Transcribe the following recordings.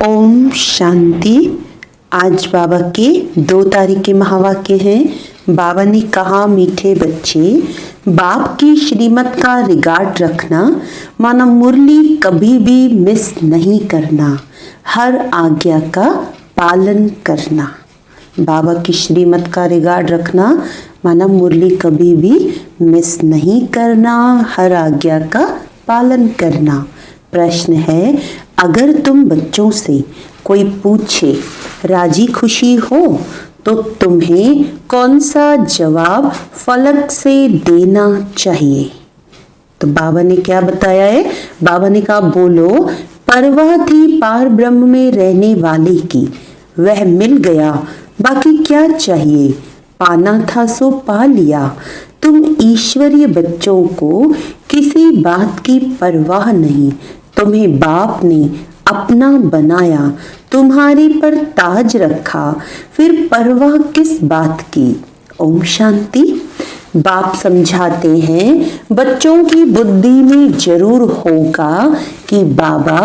ओम शांति। आज बाबा के 2 तारीख के महावाक्य हैं। बाबा ने कहा, मीठे बच्चे, बाप की श्रीमत का रिगार्ड रखना, माना मुरली कभी भी मिस नहीं करना, हर आज्ञा का पालन करना। बाबा की श्रीमत का रिगार्ड रखना, माना मुरली कभी भी मिस नहीं करना, हर आज्ञा का पालन करना। प्रश्न है, अगर तुम बच्चों से कोई पूछे राजी खुशी हो तो तुम्हें कौन सा जवाब फलक से देना चाहिए? तो बाबा ने क्या बताया है? बाबा ने कहा, बोलो, परवाह थी पार ब्रह्म में रहने वाले की, वह मिल गया, बाकी क्या चाहिए? पाना था सो पा लिया। तुम ईश्वरीय बच्चों को किसी बात की परवाह नहीं, तुम्हें बाप ने अपना बनाया, तुम्हारे पर ताज रखा, फिर परवाह किस बात की? ओम शांति। बाप समझाते हैं, बच्चों की बुद्धि में जरूर होगा कि बाबा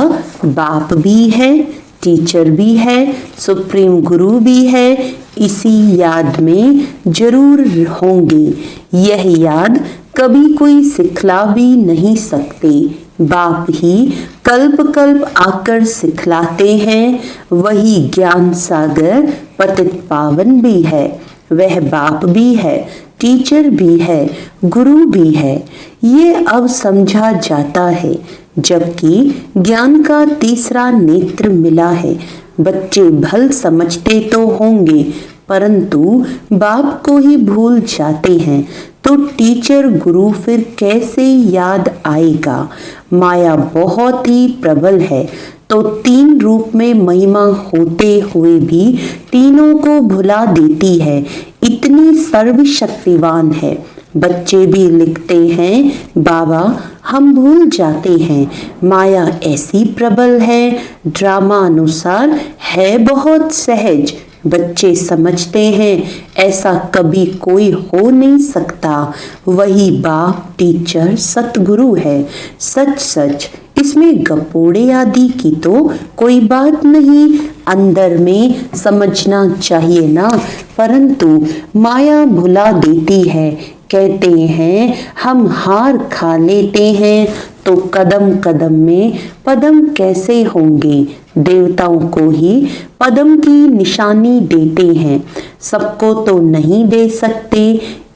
बाप भी है, टीचर भी है, सुप्रीम गुरु भी है, इसी याद में जरूर होंगे। यह याद कभी कोई सिखला भी नहीं सकते, बाप ही कल्प कल्प आकर सिखलाते हैं। वही ज्ञान सागर पतित पावन भी है, वह बाप भी है, टीचर भी है, गुरु भी है। ये अब समझा जाता है, जबकि ज्ञान का तीसरा नेत्र मिला है। बच्चे भल समझते तो होंगे, परंतु बाप को ही भूल जाते हैं, तो टीचर गुरु फिर कैसे याद आएगा? माया बहुत ही प्रबल है, तो 3 रूप में महिमा होते हुए भी तीनों को भुला देती है, इतनी सर्वशक्तिवान है। बच्चे भी लिखते हैं, बाबा हम भूल जाते हैं, माया ऐसी प्रबल है, ड्रामा अनुसार है बहुत सहज। बच्चे समझते हैं, ऐसा कभी कोई हो नहीं सकता, वही बाप टीचर सतगुरु है। सच सच इसमें गपोड़े आदि की तो कोई बात नहीं, अंदर में समझना चाहिए ना, परंतु माया भुला देती है। कहते हैं हम हार खा लेते हैं, तो कदम कदम में पदम कैसे होंगे? देवताओं को ही पदम की निशानी देते हैं, सबको तो नहीं दे सकते।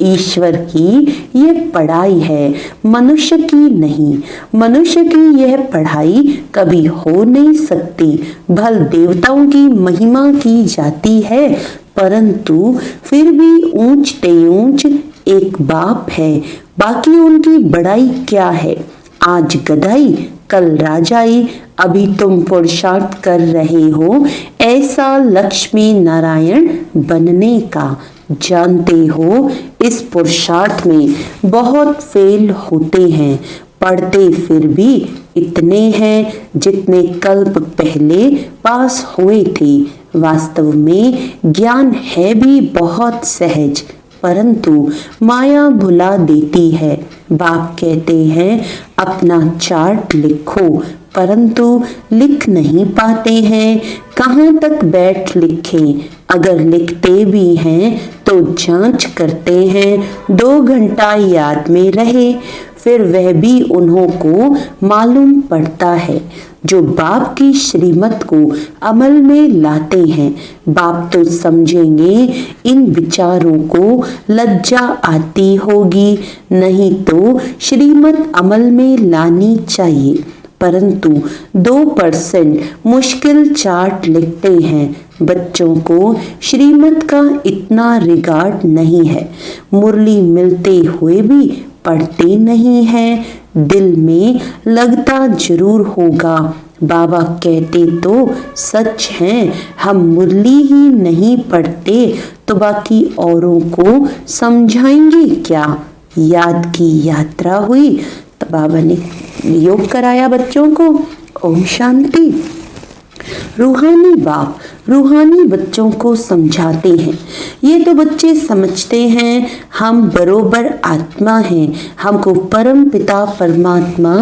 ईश्वर की यह पढ़ाई है, मनुष्य की नहीं। मनुष्य की यह पढ़ाई कभी हो नहीं सकती। भल देवताओं की महिमा की जाती है, परंतु फिर भी ऊंच ते ऊंच एक बाप है, बाकी उनकी बड़ाई क्या है? आज गधाई कल राजाई, अभी तुम पुरुषार्थ कर रहे हो ऐसा लक्ष्मी नारायण बनने का। जानते हो इस पुरुषार्थ में बहुत फेल होते हैं, पढ़ते फिर भी इतने हैं जितने कल्प पहले पास हुए थे। वास्तव में ज्ञान है भी बहुत सहज, परंतु माया भुला देती है। बाप कहते हैं अपना चार्ट लिखो, परंतु लिख नहीं पाते हैं। कहाँ तक बैठ लिखें? अगर लिखते भी हैं तो जांच करते हैं 2 घंटा याद में रहे, फिर वह भी उन्हों को मालूम पड़ता है जो बाप की श्रीमत को अमल में लाते हैं। बाप तो समझेंगे इन विचारों को लज्जा आती होगी, नहीं तो श्रीमत अमल में लानी चाहिए। परंतु 2% मुश्किल चार्ट लिखते हैं। बच्चों को श्रीमत का इतना रिगार्ड नहीं है, मुरली मिलते हुए भी पढ़ते नहीं हैं। दिल में लगता जरूर होगा, बाबा कहते तो सच हैं, हम मुरली ही नहीं पढ़ते तो बाकी औरों को समझाएंगे क्या? याद की यात्रा हुई तो बाबा ने योग कराया बच्चों को। ओम शांति। रूहानी बाप रूहानी बच्चों को समझाते हैं। ये तो बच्चे समझते हैं हम बरोबर आत्मा हैं, हमको परम पिता परमात्मा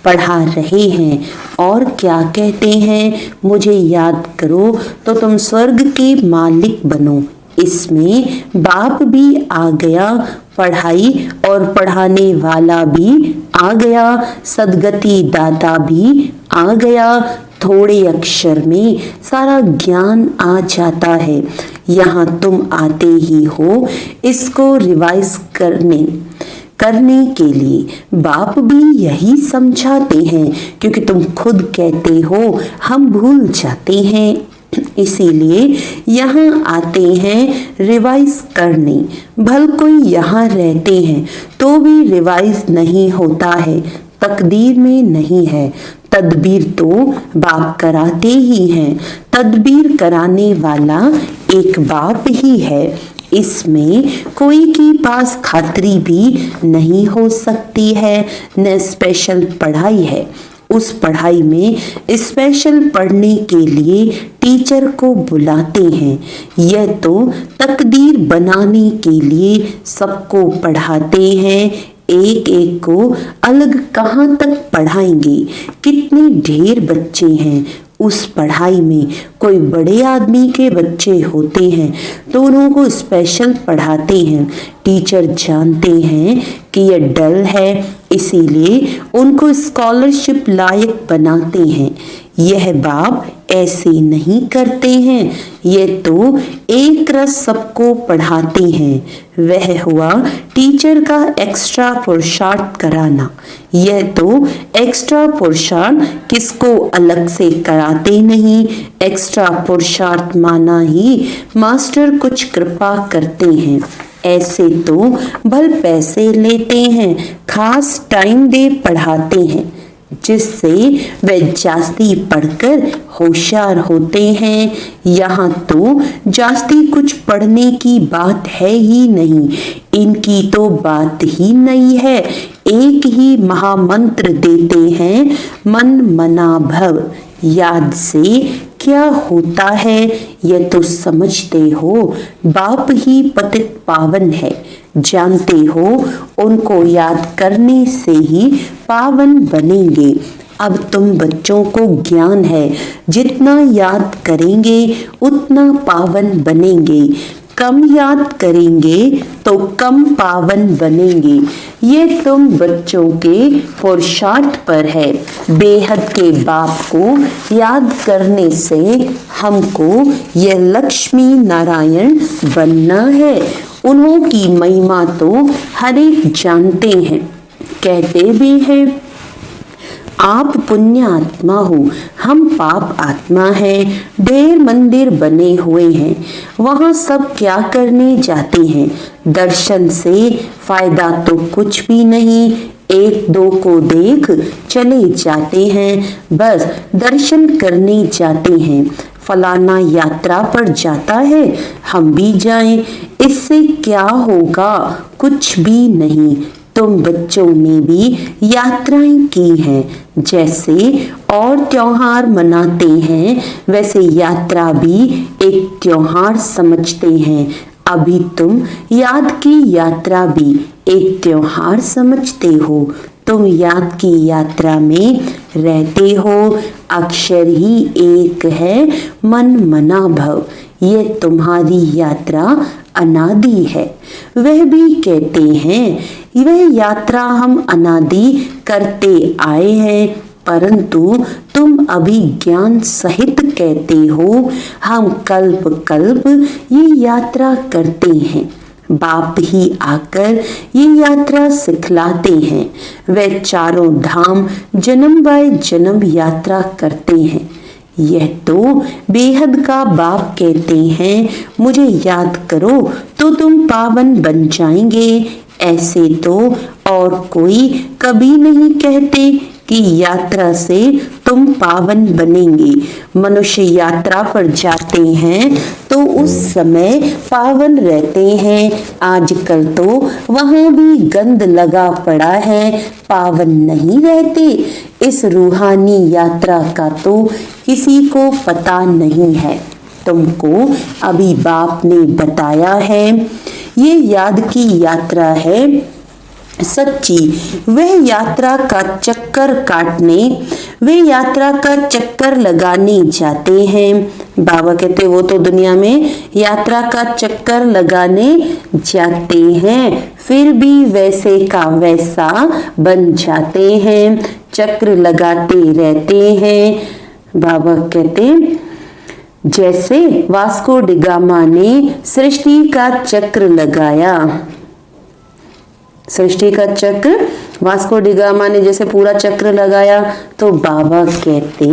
पढ़ा रहे हैं और क्या कहते हैं, मुझे याद करो तो तुम स्वर्ग के मालिक बनो। इसमें बाप भी आ गया, पढ़ाई और पढ़ाने वाला भी आ गया, सदगति दाता भी आ गया। थोड़े अक्षर में सारा ज्ञान आ जाता है। यहाँ तुम आते ही हो इसको रिवाइज करने के लिए। बाप भी यही समझाते हैं क्योंकि तुम खुद कहते हो हम भूल जाते हैं, इसीलिए यहाँ आते हैं रिवाइज करने। भल कोई यहाँ रहते हैं तो भी रिवाइज नहीं होता है, तकदीर में नहीं है। तदबीर तो बाप कराते ही हैं, तदबीर कराने वाला एक बाप ही है। इसमें कोई के पास खातरी भी नहीं हो सकती है, न स्पेशल पढ़ाई है। उस पढ़ाई में स्पेशल पढ़ने के लिए टीचर को बुलाते हैं। यह तो तकदीर बनाने के लिए सबको पढ़ाते हैं। एक एक को अलग कहाँ तक पढ़ाएंगे, कितने ढेर बच्चे हैं उस पढ़ाई में। कोई बड़े आदमी के बच्चे होते हैं तो उनको स्पेशल पढ़ाते हैं। टीचर जानते हैं कि यह डल है, इसीलिए उनको स्कॉलरशिप लायक बनाते हैं। यह बाप ऐसे नहीं करते हैं, यह तो एक रस सबको पढ़ाते हैं। वह हुआ टीचर का एक्स्ट्रा पुरुषार्थ कराना। यह तो एक्स्ट्रा पुरुषार्थ किसको अलग से कराते नहीं, एक्स्ट्रा पुरुषार्थ माना ही मास्टर कुछ कृपा करते हैं। ऐसे तो भल पैसे लेते हैं, खास टाइम दे पढ़ाते हैं, जिससे वे जास्ती पढ़कर होशियार होते हैं। यहाँ तो जास्ती कुछ पढ़ने की बात है ही नहीं, इनकी तो बात ही नहीं है। एक ही महामंत्र देते हैं, मन मना भव। याद से क्या होता है यह तो समझते हो, बाप ही पतित पावन है। जानते हो उनको याद करने से ही पावन बनेंगे। अब तुम बच्चों को ज्ञान है, जितना याद करेंगे उतना पावन बनेंगे। कम याद करेंगे तो कम पावन बनेंगे। ये तुम बच्चों के पुरुषार्थ पर है। बेहद के बाप को याद करने से हमको यह लक्ष्मी नारायण बनना है। उन्हों की महिमा तो हर एक जानते हैं, कहते भी हैं आप पुण्य आत्मा हो, हम पाप आत्मा हैं। ढेर मंदिर बने हुए हैं, वहाँ सब क्या करने जाते हैं। दर्शन से फायदा तो कुछ भी नहीं, एक दो को देख चले जाते हैं, बस दर्शन करने जाते हैं। फलाना यात्रा पर जाता है, हम भी जाएं, इससे क्या होगा, कुछ भी नहीं। तुम बच्चों ने भी यात्राएं की हैं, जैसे और त्योहार मनाते हैं वैसे यात्रा भी एक त्योहार समझते हैं। अभी तुम याद की यात्रा भी एक त्योहार समझते हो। तुम याद की यात्रा में रहते हो, अक्षर ही एक है, मन मना भव। ये तुम्हारी यात्रा अनादि है। वह भी कहते हैं वह यात्रा हम अनादि करते आए हैं, परंतु तुम अभी ज्ञान सहित कहते हो हम कल्प कल्प ये यात्रा करते हैं। बाप ही आकर ये यात्रा सिखलाते हैं। वे चारों धाम जन्म बाय जन्म यात्रा करते हैं। यह तो बेहद का बाप कहते हैं मुझे याद करो तो तुम पावन बन जाएंगे। ऐसे तो और कोई कभी नहीं कहते, की यात्रा से तुम पावन बनेंगे। मनुष्य यात्रा पर जाते हैं तो उस समय पावन रहते हैं, आजकल तो वहां भी गंद लगा पड़ा है, पावन नहीं रहते। इस रूहानी यात्रा का तो किसी को पता नहीं है, तुमको अभी बाप ने बताया है। ये याद की यात्रा है सच्ची। वह यात्रा का चक्कर काटने, वे यात्रा का चक्कर लगाने जाते हैं। बाबा कहते वो तो दुनिया में यात्रा का चक्कर लगाने जाते हैं, फिर भी वैसे का वैसा बन जाते हैं, चक्र लगाते रहते हैं। बाबा कहते जैसे वास्को डी गामा ने सृष्टि का चक्र लगाया, सृष्टि का चक्र वास्को डी गामा ने जैसे पूरा चक्र लगाया, तो बाबा कहते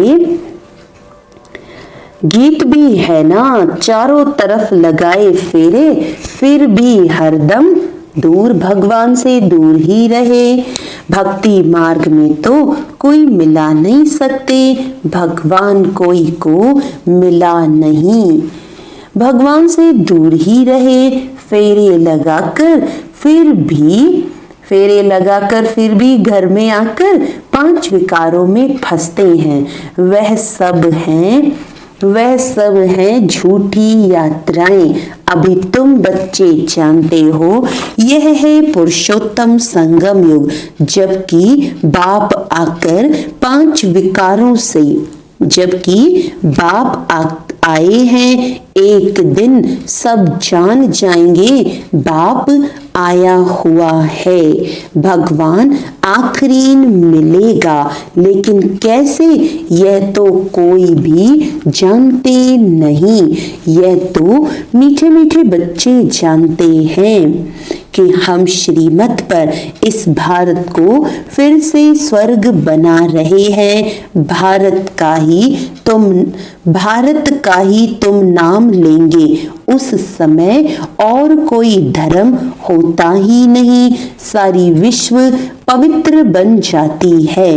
गीत भी है ना, चारों तरफ लगाए फेरे, फिर भी हरदम दूर भगवान से दूर ही रहे। भक्ति मार्ग में तो कोई मिला नहीं सकते, भगवान कोई को मिला नहीं, भगवान से दूर ही रहे। फेरे लगाकर फिर भी घर में आकर 5 विकारों में फंसते हैं। वह सब हैं झूठी यात्राएं। अभी तुम बच्चे जानते हो यह है पुरुषोत्तम संगम युग, जबकि बाप आकर 5 विकारों से, जबकि बाप आए हैं, एक दिन सब जान जाएंगे बाप आया हुआ है। भगवान आखिरी मिलेगा, लेकिन कैसे यह तो कोई भी जानते नहीं। यह तो मीठे मीठे बच्चे जानते हैं कि हम श्रीमत पर इस भारत को फिर से स्वर्ग बना रहे हैं। भारत का ही तुम नाम लेंगे, उस समय और कोई धर्म होता ही नहीं, सारी विश्व पवित्र बन जाती है।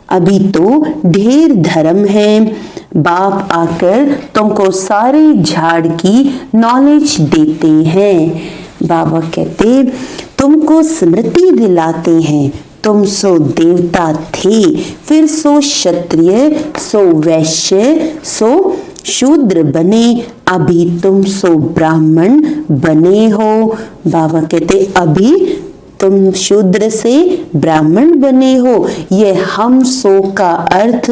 अभी तो ढेर धर्म है। बाप आकर तुमको सारे झाड़ की नॉलेज देते हैं। बाबा कहते तुमको स्मृति दिलाते हैं, तुम सो देवता थे, फिर सो क्षत्रिय, सो वैश्य, सो शूद्र बने, अभी तुम सो ब्राह्मण बने हो। बाबा कहते अभी तुम शूद्र से ब्राह्मण बने हो। यह हम सो का अर्थ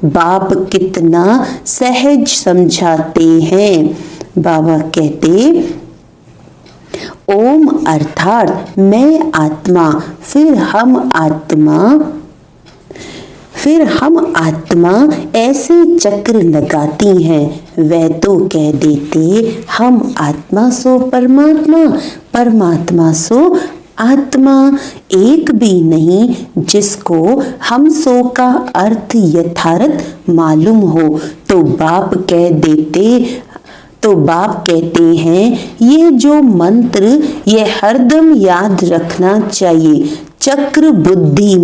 बाप कितना सहज समझाते हैं। बाबा कहते ओम अर्थात मैं आत्मा, फिर हम आत्मा ऐसे चक्र लगाती हैं। वह तो कह देते हम आत्मा सो परमात्मा, परमात्मा सो आत्मा, एक भी नहीं जिसको हम सो का अर्थ यथार्थ मालूम हो। तो बाप कहते हैं ये जो मंत्र ये हरदम याद रखना चाहिए। चक्र बुद्धि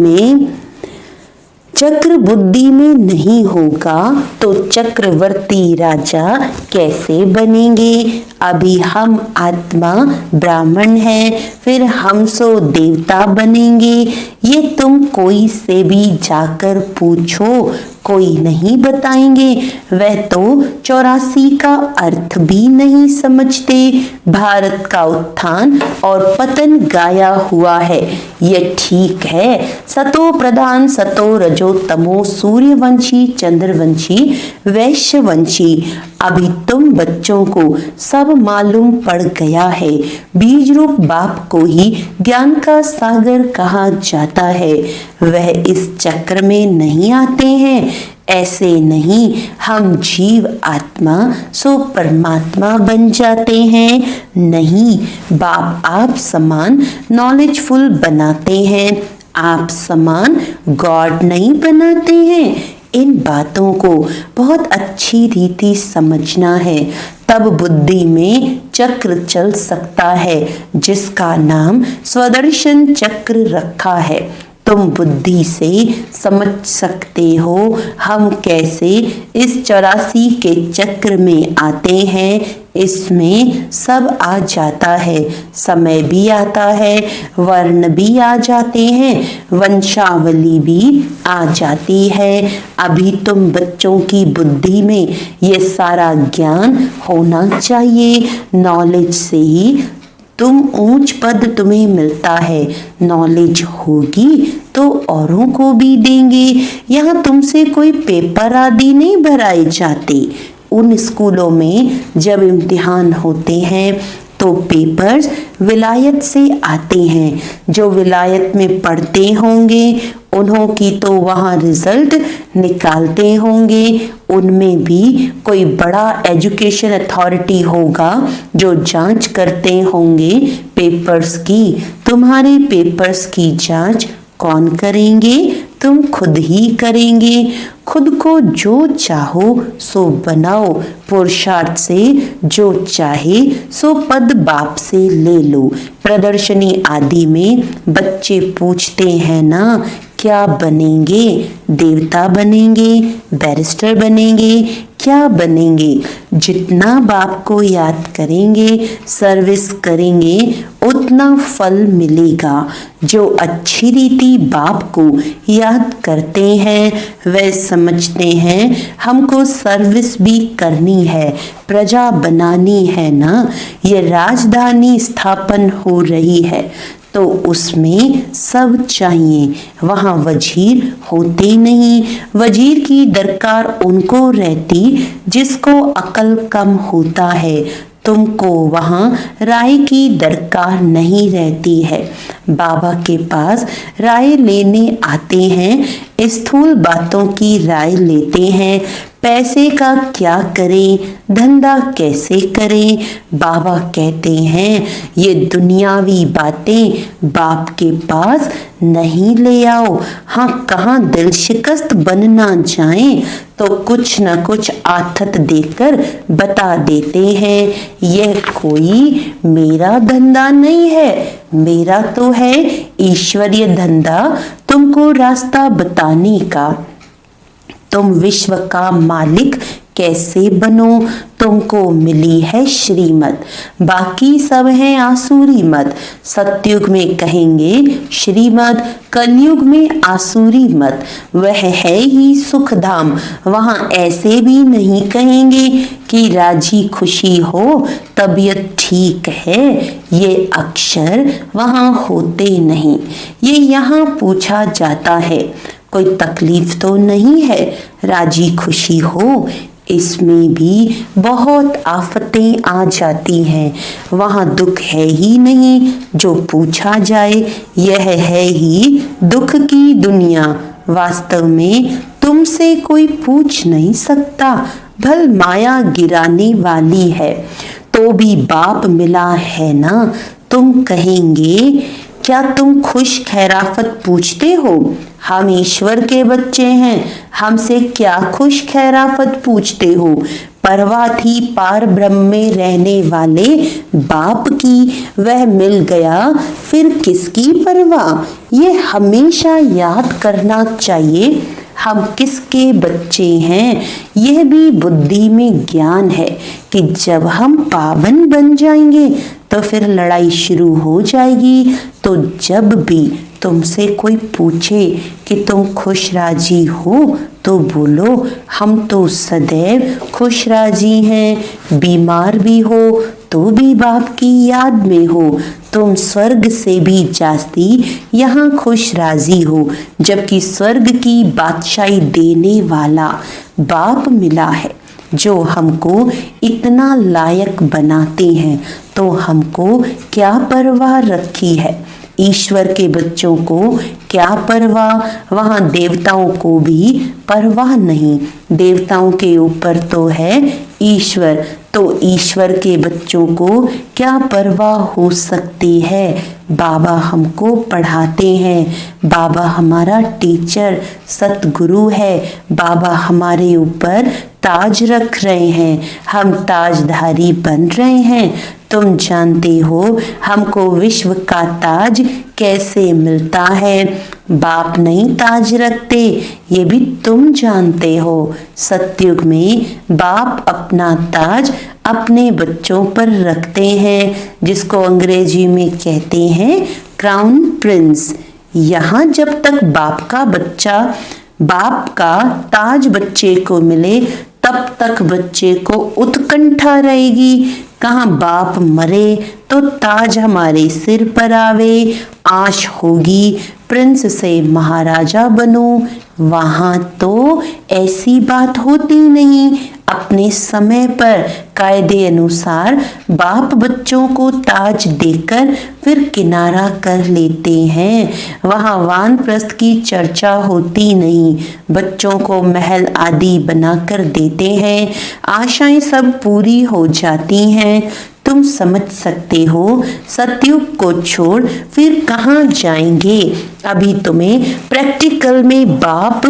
में नहीं होगा तो चक्रवर्ती राजा कैसे बनेंगे। अभी हम आत्मा ब्राह्मण हैं, फिर हम सो देवता बनेंगे। ये तुम कोई से भी जाकर पूछो, कोई नहीं बताएंगे। वह तो 84 का अर्थ भी नहीं समझते। भारत का उत्थान और पतन गाया हुआ है, यह ठीक है। सतो प्रधान, सतो रजो तमो, सूर्यवंशी, चंद्रवंशी, वैश्यवंशी। अभी तुम बच्चों को सब मालूम पड़ गया है। बीज रूप बाप को ही ज्ञान का सागर कहा जाता है। वह इस चक्र में नहीं आते हैं। ऐसे नहीं हम जीव आत्मा सो परमात्मा बन जाते हैं। नहीं, बाप आप समान नॉलेजफुल बनाते हैं, आप समान गॉड नहीं बनाते हैं। इन बातों को बहुत अच्छी रीति समझना है, तब बुद्धि में चक्र चल सकता है, जिसका नाम स्वदर्शन चक्र रखा है। तुम बुद्धि से समझ सकते हो हम कैसे इस 84 के चक्र में आते हैं। इसमें सब आ जाता है, समय भी आता है, वर्ण भी आ जाते हैं, वंशावली भी आ जाती है। अभी तुम बच्चों की बुद्धि में ये सारा ज्ञान होना चाहिए। नॉलेज से ही तुम ऊंच पद तुम्हें मिलता है। नॉलेज होगी तो औरों को भी देंगे। यहाँ तुमसे कोई पेपर आदि नहीं भराए जाते। उन स्कूलों में जब इम्तिहान होते हैं तो पेपर्स विलायत से आते हैं। जो विलायत में पढ़ते होंगे उन्हों की तो वहाँ रिजल्ट निकालते होंगे। उनमें भी कोई बड़ा एजुकेशन अथॉरिटी होगा जो जांच करते होंगे पेपर्स की। तुम्हारे पेपर्स की जांच कौन करेंगे? तुम खुद ही करेंगे। खुद को जो चाहो सो बनाओ। पुरुषार्थ से जो चाहे सो पद बाप से ले लो। प्रदर्शनी आदि में बच्चे पूछते हैं ना, क्या बनेंगे? देवता बनेंगे, बैरिस्टर बनेंगे, क्या बनेंगे? जितना बाप को याद करेंगे, सर्विस करेंगे, उतना फल मिलेगा। जो अच्छी रीति बाप को याद करते हैं वे समझते हैं हमको सर्विस भी करनी है, प्रजा बनानी है ना। ये राजधानी स्थापन हो रही है तो उसमें सब चाहिए। वहाँ वजीर होते नहीं। वजीर की दरकार उनको रहती जिसको अकल कम होता है। तुमको वहाँ राय की दरकार नहीं रहती है। बाबा के पास राय लेने आते हैं, स्थूल बातों की राय लेते हैं। पैसे का क्या करें, धंधा कैसे करें? बाबा कहते हैं ये दुनियावी बातें बाप के पास नहीं ले आओ। हाँ, कहाँ दिल शिकस्त बन ना जाए तो कुछ न कुछ आथत देकर बता देते हैं यह कोई मेरा धंधा नहीं है, मेरा तो है ईश्वरीय धंधा तुमको रास्ता बताने का। तुम विश्व का मालिक कैसे बनो? तुमको मिली है श्रीमत, बाकी सब है आसुरी मत। सतयुग में कहेंगे श्रीमत, कलयुग में आसुरी मत। वह है ही सुख धाम, वहाँ ऐसे भी नहीं कहेंगे कि राजी खुशी हो, तबीयत ठीक है। ये अक्षर वहाँ होते नहीं। ये यहाँ पूछा जाता है कोई तकलीफ तो नहीं है, राजी खुशी हो। इसमें भी बहुत आफतें आ जाती हैं। वहाँ दुख है ही नहीं जो पूछा जाए। यह है ही दुख की दुनिया। वास्तव में तुमसे कोई पूछ नहीं सकता। भल माया गिराने वाली है तो भी बाप मिला है ना। तुम कहेंगे क्या तुम खुश खैराफत पूछते हो? हम ईश्वर के बच्चे हैं, हमसे क्या खुश खैराफत पूछते हो? परवाह थी पार ब्रह्म में रहने वाले बाप की, वह मिल गया फिर किसकी परवाह? ये हमेशा याद करना चाहिए हम किसके बच्चे हैं। यह भी बुद्धि में ज्ञान है कि जब हम पावन बन जाएंगे तो फिर लड़ाई शुरू हो जाएगी। तो जब भी तुमसे कोई पूछे कि तुम खुश राजी हो तो बोलो हम तो सदैव खुश राजी हैं। बीमार भी हो तो भी बाप की याद में हो। तुम स्वर्ग से भी जास्ती यहाँ खुश राजी हो, जबकि स्वर्ग की बादशाही देने वाला बाप मिला है जो हमको इतना लायक बनाते हैं। तो हमको क्या परवाह रखी है? ईश्वर के बच्चों को क्या परवाह? वहाँ देवताओं को भी परवाह नहीं। देवताओं के ऊपर तो है ईश्वर, तो ईश्वर के बच्चों को क्या परवाह हो सकती है? बाबा हमको पढ़ाते हैं, बाबा हमारा टीचर सतगुरु है, बाबा हमारे ऊपर ताज रख रहे हैं, हम ताजधारी बन रहे हैं। तुम जानते हो हमको विश्व का ताज कैसे मिलता है। बाप नहीं ताज रखते, ये भी तुम जानते हो। सतयुग में बाप अपना ताज अपने बच्चों पर रखते हैं, जिसको अंग्रेजी में कहते हैं क्राउन प्रिंस। यहाँ जब तक बाप का ताज बच्चे को मिले, तब तक बच्चे को उत्कंठा रहेगी, कहाँ बाप मरे तो ताज हमारे सिर पर आवे। आश होगी प्रिंस से महाराजा बनूं, वहां तो ऐसी बात होती नहीं। अपने समय पर कायदे अनुसार बाप बच्चों को ताज देकर फिर किनारा कर लेते हैं। वहां वानप्रस्थ की चर्चा होती नहीं, बच्चों को महल आदि बनाकर देते हैं, आशाएं सब पूरी हो जाती हैं। तुम समझ सकते हो सतयुग को छोड़ फिर कहाँ जाएंगे। अभी तुम्हें प्रैक्टिकल में बाप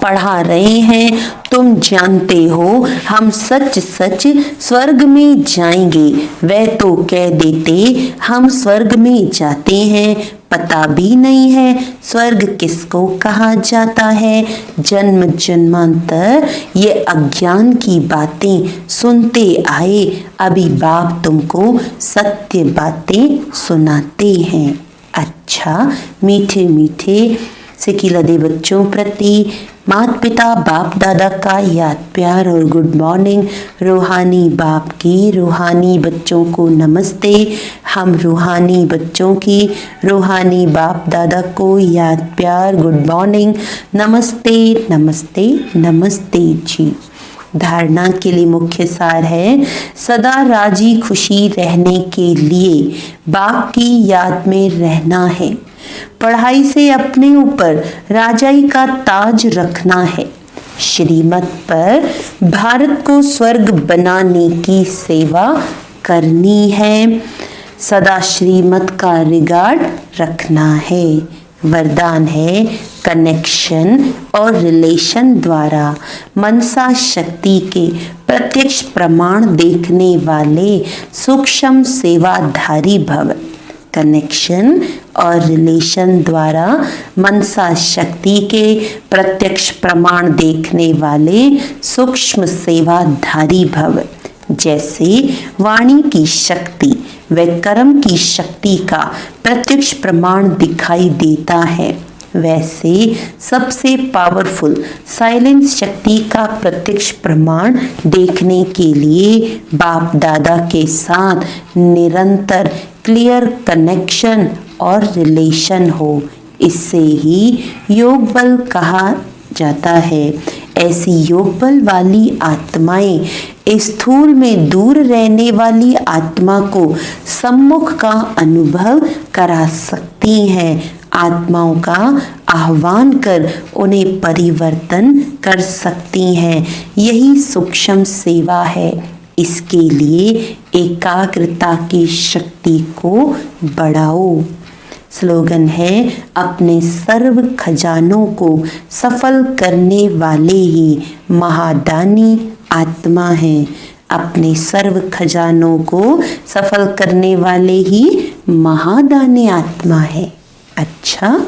पढ़ा रहे हैं। तुम जानते हो हम सच सच स्वर्ग में जाएंगे। वह तो कह देते हम स्वर्ग में जाते हैं, पता भी नहीं है स्वर्ग किसको कहा जाता है। जन्म जन्मांतर ये अज्ञान की बातें सुनते आए, अभी बाप तुमको सत्य बातें सुनाते हैं। अच्छा, मीठे मीठे सिकिलदे बच्चों प्रति माता पिता बाप दादा का याद प्यार और गुड मॉर्निंग। रूहानी बाप की रूहानी बच्चों को नमस्ते। हम रूहानी बच्चों की रूहानी बाप दादा को याद प्यार गुड मॉर्निंग, नमस्ते नमस्ते नमस्ते जी। धारणा के लिए मुख्य सार है, सदा राजी खुशी रहने के लिए बाप की याद में रहना है। पढ़ाई से अपने ऊपर राजाई का ताज रखना है। श्रीमत पर भारत को स्वर्ग बनाने की सेवा करनी है। सदा श्रीमत का रिगार्ड रखना है। वरदान है, कनेक्शन और रिलेशन द्वारा मनसा शक्ति के प्रत्यक्ष प्रमाण देखने वाले सूक्ष्म सेवाधारी भव। कनेक्शन और रिलेशन द्वारा मनसा शक्ति के प्रत्यक्ष प्रमाण देखने वाले सूक्ष्म सेवाधारी भव। जैसे वाणी की शक्ति व कर्म की शक्ति का प्रत्यक्ष प्रमाण दिखाई देता है, वैसे सबसे पावरफुल साइलेंस शक्ति का प्रत्यक्ष प्रमाण देखने के लिए बाप दादा के साथ निरंतर क्लियर कनेक्शन और रिलेशन हो, इससे ही योग बल कहा जाता है। ऐसी योग बल वाली आत्माएं स्थूल में दूर रहने वाली आत्मा को सम्मुख का अनुभव करा सकती हैं। आत्माओं का आह्वान कर उन्हें परिवर्तन कर सकती हैं। यही सूक्ष्म सेवा है। इसके लिए एकाग्रता की शक्ति को बढ़ाओ। स्लोगन है, अपने सर्व खजानों को सफल करने वाले ही महादानी आत्मा हैं। अपने सर्व खजानों को सफल करने वाले ही महादानी आत्मा है। अच्छा,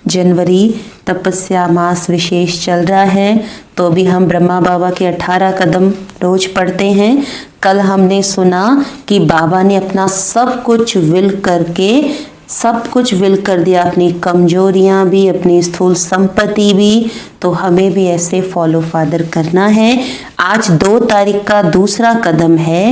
जनवरी तपस्या मास विशेष चल रहा है, तो भी हम ब्रह्मा बाबा के 18 कदम रोज पढ़ते हैं। कल हमने सुना कि बाबा ने अपना सब कुछ विल कर दिया, अपनी कमजोरियां भी, अपनी स्थूल संपत्ति भी, तो हमें भी ऐसे फॉलो फादर करना है। आज 2 तारीख का दूसरा कदम है,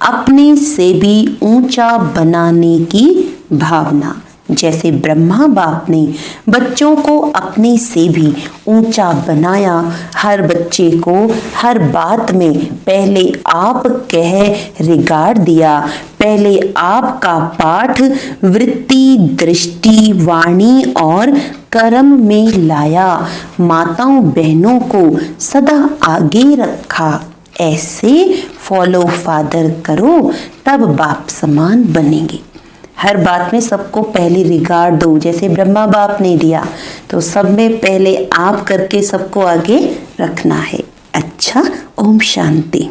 अपने से भी ऊंचा बनाने की भावना। जैसे ब्रह्मा बाप ने बच्चों को अपने से भी ऊंचा बनाया, हर बच्चे को हर बात में पहले आप कह रिगार्ड दिया, पहले आपका पाठ वृत्ति, दृष्टि, वाणी और कर्म में लाया, माताओं बहनों को सदा आगे रखा। ऐसे फॉलो फादर करो, तब बाप समान बनेंगे। हर बात में सबको पहले रिगार्ड दो, जैसे ब्रह्मा बाप ने दिया तो सब में पहले आप करके सबको आगे रखना है। अच्छा, ओम शांति।